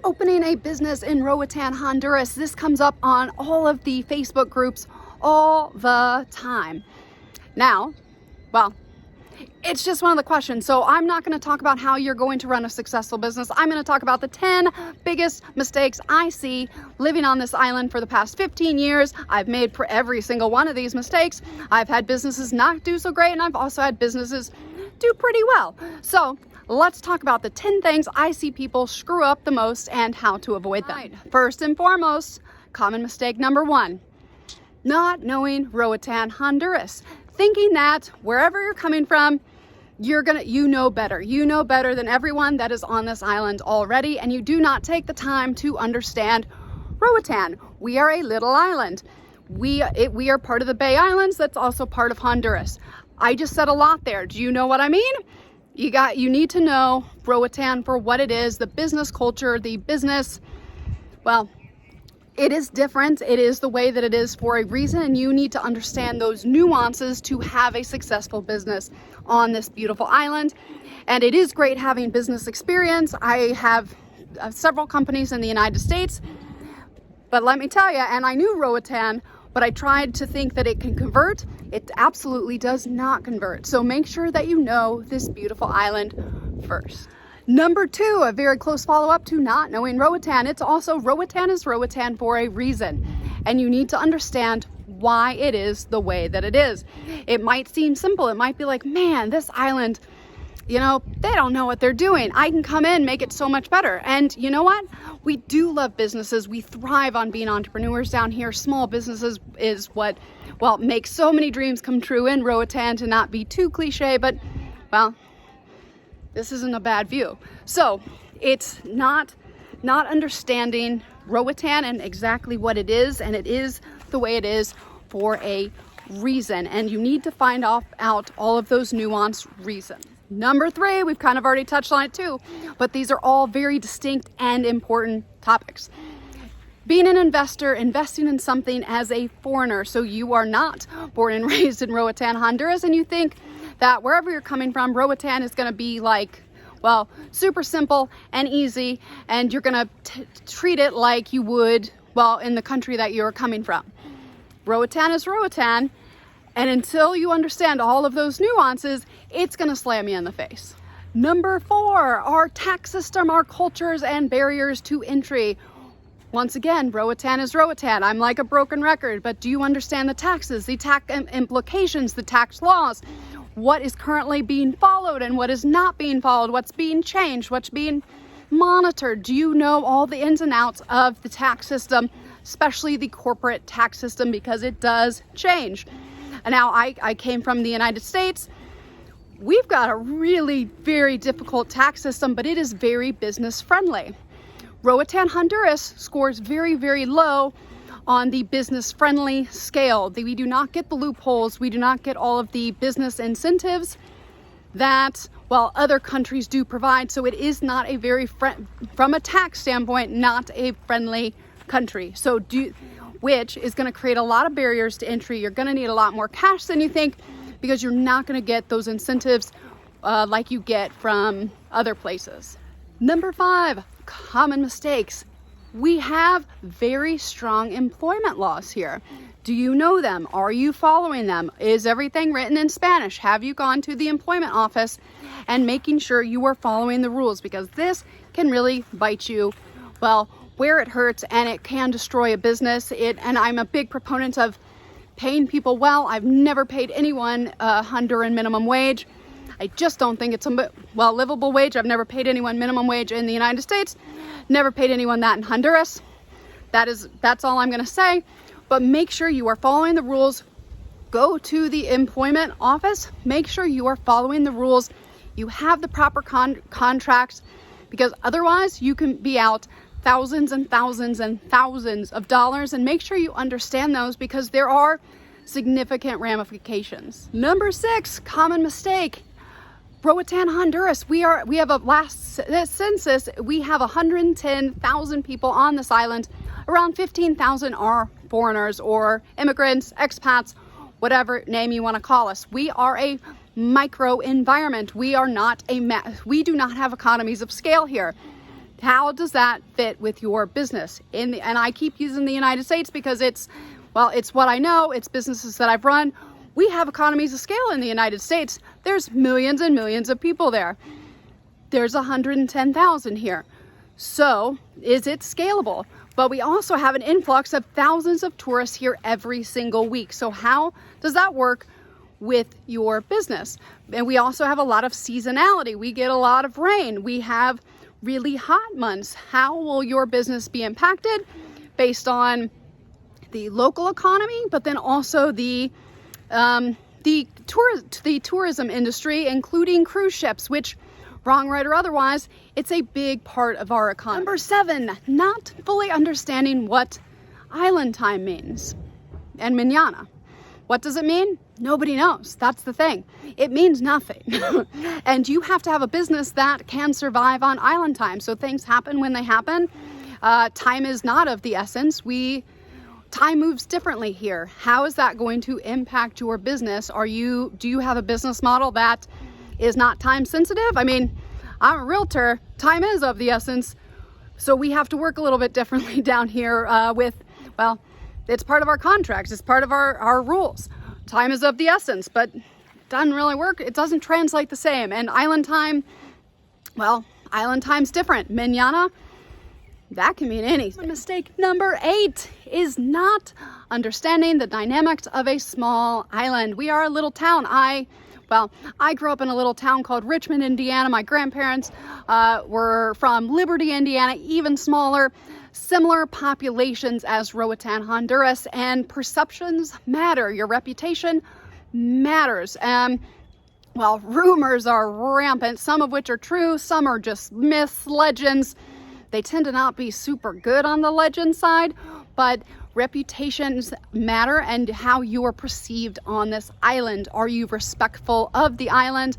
opening a business in Roatan, Honduras. This comes up on all of the Facebook groups all the time. Now, well, it's just one of the questions. So I'm not going to talk about how you're going to run a successful business. I'm going to talk about the 10 biggest mistakes I see living on this island for the past 15 years. I've made every single one of these mistakes. I've had businesses not do so great, and I've also had businesses do pretty well. So let's talk about the 10 things I see people screw up the most and how to avoid them. Right. First and foremost, common mistake number 1, not knowing Roatan, Honduras. Thinking that wherever you're coming from, you know better. You know better than everyone that is on this island already, and you do not take the time to understand Roatan. We are a little island. We are part of the Bay Islands. That's also part of Honduras. I just said a lot there. Do you know what I mean? You need to know Roatan for what it is, the business culture, the business, well, it is different. It is the way that it is for a reason, and you need to understand those nuances to have a successful business on this beautiful island. And it is great having business experience. I have several companies in the United States, but let me tell you, and I knew Roatan, but I tried to think that it can convert. It absolutely does not convert. So make sure that you know this beautiful island first. Number 2, a very close follow-up to not knowing Roatan. It's also Roatan is Roatan for a reason, and you need to understand why it is the way that it is. It might seem simple. It might be like, man, this island, you know, they don't know what they're doing. I can come in, make it so much better. And you know what? We do love businesses. We thrive on being entrepreneurs down here. Small businesses is what, well, makes so many dreams come true in Roatan, to not be too cliche, but, well, this isn't a bad view. So it's not understanding Roatan and exactly what it is, and it is the way it is for a reason, and you need to find out all of those nuanced reasons. Number 3, we've kind of already touched on it too, but these are all very distinct and important topics. Being an investor, investing in something as a foreigner, so you are not born and raised in Roatan, Honduras, and you think that wherever you're coming from, Roatan is going to be like, well, super simple and easy, and you're going to treat it like you would, well, in the country that you're coming from. Roatan is Roatan, and until you understand all of those nuances, it's going to slam you in the face. Number 4, our tax system, our cultures, and barriers to entry. Once again, Roatan is Roatan. I'm like a broken record, but do you understand the taxes, the tax implications, the tax laws? What is currently being followed and what is not being followed, what's being changed, what's being monitored? Do you know all the ins and outs of the tax system, especially the corporate tax system, because it does change? And now I came from the United States. We've got a really very difficult tax system, but it is very business friendly. Roatan, Honduras scores very, very low on the business friendly scale. We do not get the loopholes. We do not get all of the business incentives that, well, other countries do provide. So it is not a very, from a tax standpoint, not a friendly country. So which is going to create a lot of barriers to entry. You're going to need a lot more cash than you think, because you're not going to get those incentives like you get from other places. Number 5, common mistakes. We have very strong employment laws here. Do you know them? Are you following them? Is everything written in Spanish? Have you gone to the employment office and making sure you are following the rules? Because this can really bite you, well, where it hurts, and it can destroy a business. And I'm a big proponent of paying people well. I've never paid anyone a Honduran minimum wage. I just don't think it's a, well, livable wage. I've never paid anyone minimum wage in the United States. Never paid anyone that in Honduras. That's all I'm going to say. But make sure you are following the rules. Go to the employment office. Make sure you are following the rules. You have the proper contracts, because otherwise you can be out thousands and thousands and thousands of dollars. And make sure you understand those, because there are significant ramifications. Number 6, common mistake. Roatan, Honduras. We have a last census. We have 110,000 people on this island. Around 15,000 are foreigners or immigrants, expats, whatever name you want to call us. We are a micro environment. We are not we do not have economies of scale here. How does that fit with your business? And I keep using the United States because it's what I know. It's businesses that I've run. We have economies of scale in the United States. There's millions and millions of people there. There's 110,000 here. So is it scalable? But we also have an influx of thousands of tourists here every single week. So how does that work with your business? And we also have a lot of seasonality. We get a lot of rain. We have really hot months. How will your business be impacted based on the local economy, but then also the tourism industry, including cruise ships, which, wrong, right, or otherwise, it's a big part of our economy. Number 7, not fully understanding what island time means and mañana. What does it mean? Nobody knows. That's the thing. It means nothing. And you have to have a business that can survive on island time. So things happen when they happen. Time is not of the essence. Time moves differently here. How is that going to impact your business? Do you have a business model that is not time sensitive? I mean, I'm a realtor. Time is of the essence. So we have to work a little bit differently down here it's part of our contracts. It's part of our rules. Time is of the essence, but it doesn't really work. It doesn't translate the same. And island time, island time's different. Mañana, that can mean anything. Mistake number 8 is not understanding the dynamics of a small island. We are a little town. I grew up in a little town called Richmond, Indiana. My grandparents were from Liberty, Indiana, even smaller. Similar populations as Roatan, Honduras, and perceptions matter. Your reputation matters. Rumors are rampant, some of which are true, some are just myths, legends. They tend to not be super good on the legend side, but reputations matter and how you are perceived on this island. Are you respectful of the island?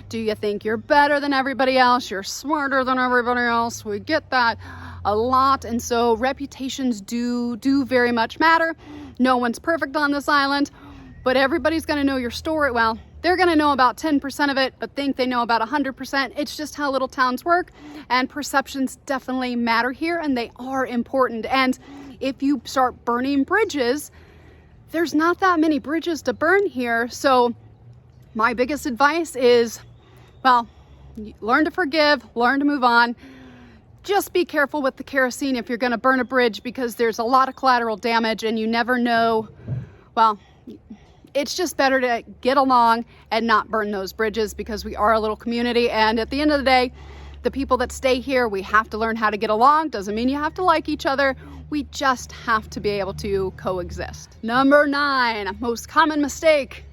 Do you think you're better than everybody else? You're smarter than everybody else? We get that a lot. And so reputations do very much matter. No one's perfect on this island, but everybody's going to know your story. Well, they're going to know about 10% of it, but think they know about 100%. It's just how little towns work, and perceptions definitely matter here, and they are important. And if you start burning bridges, there's not that many bridges to burn here. So my biggest advice is, learn to forgive, learn to move on. Just be careful with the kerosene if you're going to burn a bridge, because there's a lot of collateral damage and you never know. It's just better to get along and not burn those bridges, because we are a little community. And at the end of the day, the people that stay here, we have to learn how to get along. Doesn't mean you have to like each other. We just have to be able to coexist. Number 9, most common mistake,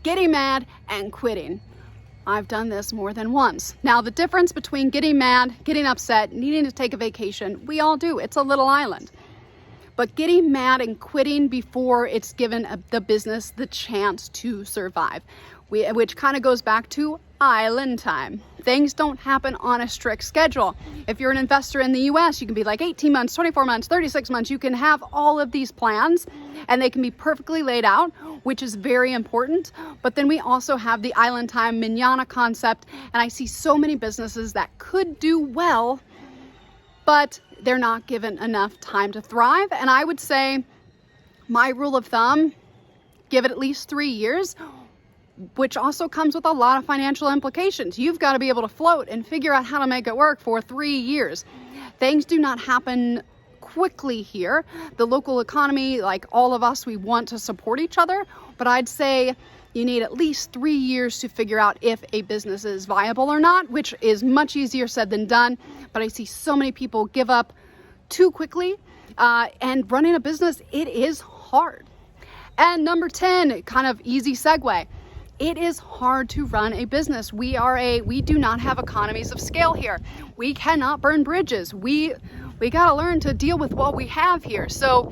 getting mad and quitting. I've done this more than once. Now, the difference between getting mad, getting upset, needing to take a vacation, we all do. It's a little island. But getting mad and quitting before it's given the business the chance to survive, which kind of goes back to island time. Things don't happen on a strict schedule. If you're an investor in the US, you can be like 18 months, 24 months, 36 months. You can have all of these plans and they can be perfectly laid out, which is very important. But then we also have the island time mañana concept. And I see so many businesses that could do well, but they're not given enough time to thrive. And I would say my rule of thumb, give it at least 3 years, which also comes with a lot of financial implications. You've got to be able to float and figure out how to make it work for 3 years. Things do not happen quickly here. The local economy, like all of us, we want to support each other, but I'd say you need at least 3 years to figure out if a business is viable or not, which is much easier said than done. But I see so many people give up too quickly, and running a business, it is hard. And number 10, kind of easy segue. It is hard to run a business. We do not have economies of scale here. We cannot burn bridges. We got to learn to deal with what we have here. So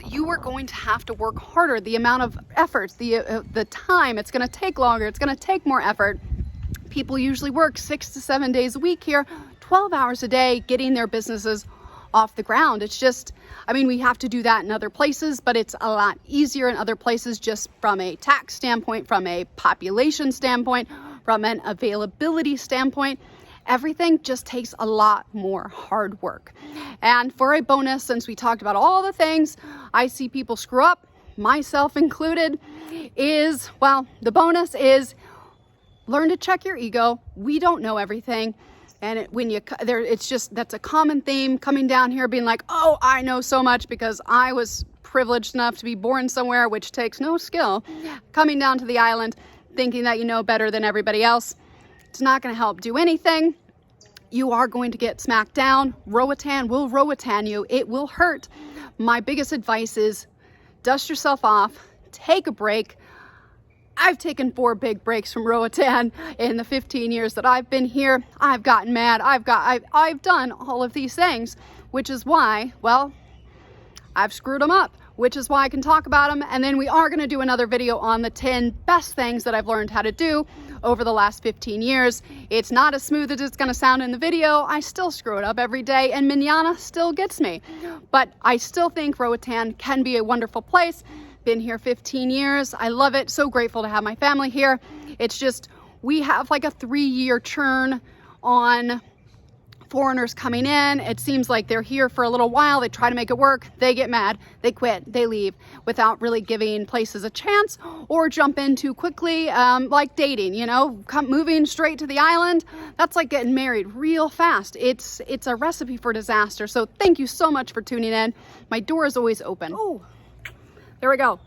you are going to have to work harder. The amount of effort, the time, it's going to take longer. It's going to take more effort. People usually work 6 to 7 days a week here, 12 hours a day, getting their businesses off the ground. It's just, we have to do that in other places, but it's a lot easier in other places, just from a tax standpoint, from a population standpoint, from an availability standpoint. Everything just takes a lot more hard work. And for a bonus, since we talked about all the things I see people screw up, myself included, is, well, the bonus is learn to check your ego. We don't know everything. And it's just, that's a common theme coming down here being like, oh, I know so much because I was privileged enough to be born somewhere, which takes no skill. Coming down to the island, thinking that you know better than everybody else. It's not going to help do anything. You are going to get smacked down. Roatan will Roatan you. It will hurt. My biggest advice is dust yourself off, take a break. I've taken 4 big breaks from Roatan in the 15 years that I've been here. I've gotten mad. I've done all of these things, which is why, well, I've screwed them up, which is why I can talk about them. And then we are going to do another video on the 10 best things that I've learned how to do over the last 15 years. It's not as smooth as it's going to sound in the video. I still screw it up every day, and Manana still gets me. But I still think Roatan can be a wonderful place. Been here 15 years. I love it. So grateful to have my family here. It's just, we have like a 3-year churn on foreigners coming in. It seems like they're here for a little while. They try to make it work. They get mad. They quit. They leave without really giving places a chance or jump in too quickly. Like dating, you know, moving straight to the island. That's like getting married real fast. It's a recipe for disaster. So thank you so much for tuning in. My door is always open. Oh, there we go.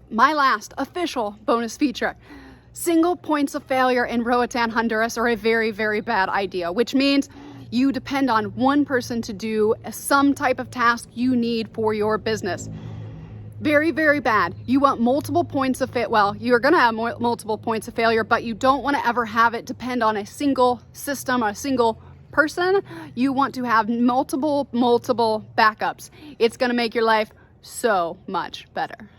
My last official bonus feature. Single points of failure in Roatan Honduras are a very, very bad idea, which means you depend on one person to do some type of task you need for your business. Very, very bad. You want multiple points of you're going to have multiple points of failure, but you don't want to ever have it depend on a single system or a single person. You want to have multiple backups. It's going to make your life so much better.